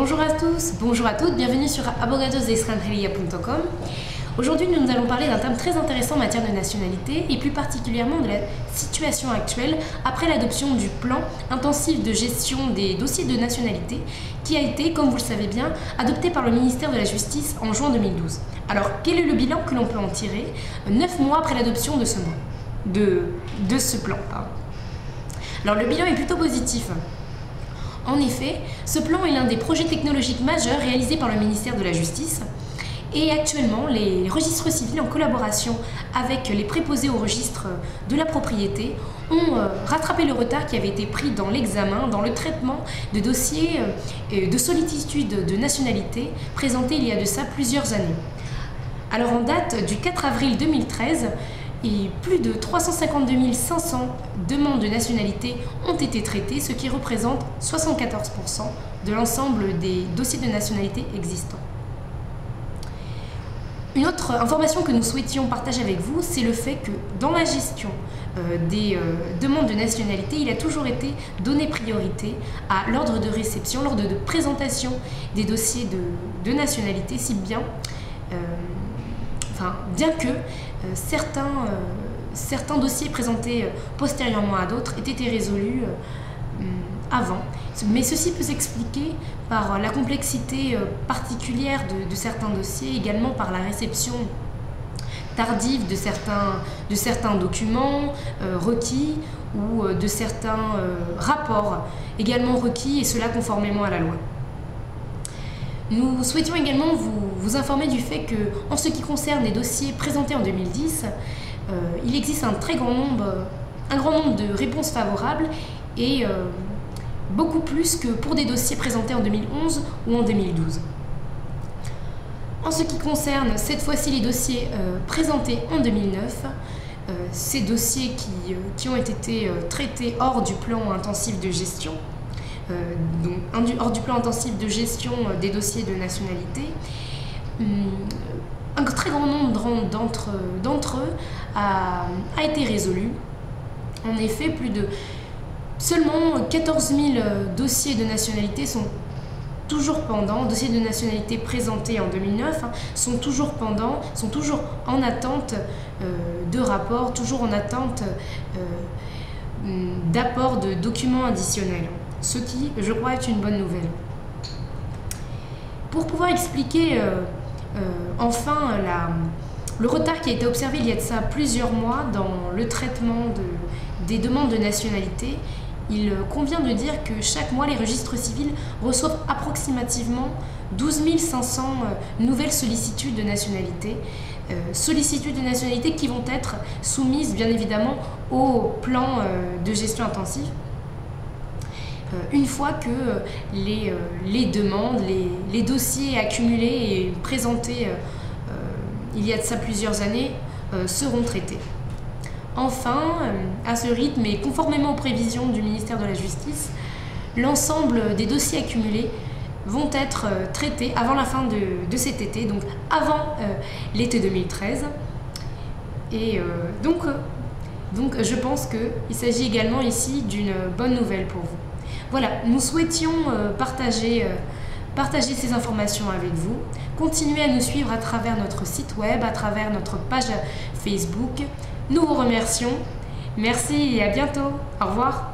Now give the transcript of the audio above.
Bonjour à tous, bonjour à toutes, bienvenue sur abogadosdeextranjeria.com. Aujourd'hui, nous allons parler d'un thème très intéressant en matière de nationalité et plus particulièrement de la situation actuelle après l'adoption du plan intensif de gestion des dossiers de nationalité qui a été, comme vous le savez bien, adopté par le ministère de la Justice en juin 2012. Alors, quel est le bilan que l'on peut en tirer 9 mois après l'adoption de ce plan, Alors, le bilan est plutôt positif. En effet, ce plan est l'un des projets technologiques majeurs réalisés par le ministère de la Justice. Et actuellement, les registres civils, en collaboration avec les préposés au registre de la propriété, ont rattrapé le retard qui avait été pris dans l'examen, dans le traitement de dossiers de sollicitude de nationalité présentés il y a de ça plusieurs années. Alors en date du 4 avril 2013, et plus de 352 500 demandes de nationalité ont été traitées, ce qui représente 74% de l'ensemble des dossiers de nationalité existants. Une autre information que nous souhaitions partager avec vous, c'est le fait que dans la gestion des demandes de nationalité, il a toujours été donné priorité à l'ordre de réception, l'ordre de présentation des dossiers de nationalité, si bien bien que certains dossiers présentés postérieurement à d'autres aient été résolus avant. Mais ceci peut s'expliquer par la complexité particulière de certains dossiers, également par la réception tardive de certains documents requis ou de certains rapports également requis, et cela conformément à la loi. Nous souhaitions également vous informer du fait que, en ce qui concerne les dossiers présentés en 2010, il existe un grand nombre de réponses favorables et beaucoup plus que pour des dossiers présentés en 2011 ou en 2012. En ce qui concerne cette fois-ci les dossiers présentés en 2009, ces dossiers qui ont été traités hors du plan intensif de gestion, hors du plan intensif de gestion des dossiers de nationalité, un très grand nombre d'entre eux a été résolu. En effet, seulement 14 000 dossiers de nationalité sont toujours pendants. Dossiers de nationalité présentés en 2009 sont toujours pendants, sont toujours en attente de rapport, toujours en attente d'apport de documents additionnels. Ce qui, je crois, est une bonne nouvelle. Pour pouvoir expliquer enfin le retard qui a été observé il y a de ça plusieurs mois dans le traitement des demandes de nationalité, il convient de dire que chaque mois, les registres civils reçoivent approximativement 12 500 nouvelles sollicitudes de nationalité. Sollicitudes de nationalité qui vont être soumises, bien évidemment, au plan de gestion intensive. Une fois que les demandes, les dossiers accumulés et présentés il y a de ça plusieurs années seront traités. Enfin, à ce rythme et conformément aux prévisions du ministère de la Justice, l'ensemble des dossiers accumulés vont être traités avant la fin de cet été, donc avant l'été 2013. Et donc je pense qu'il s'agit également ici d'une bonne nouvelle pour vous. Voilà, nous souhaitions partager ces informations avec vous. Continuez à nous suivre à travers notre site web, à travers notre page Facebook. Nous vous remercions. Merci et à bientôt. Au revoir.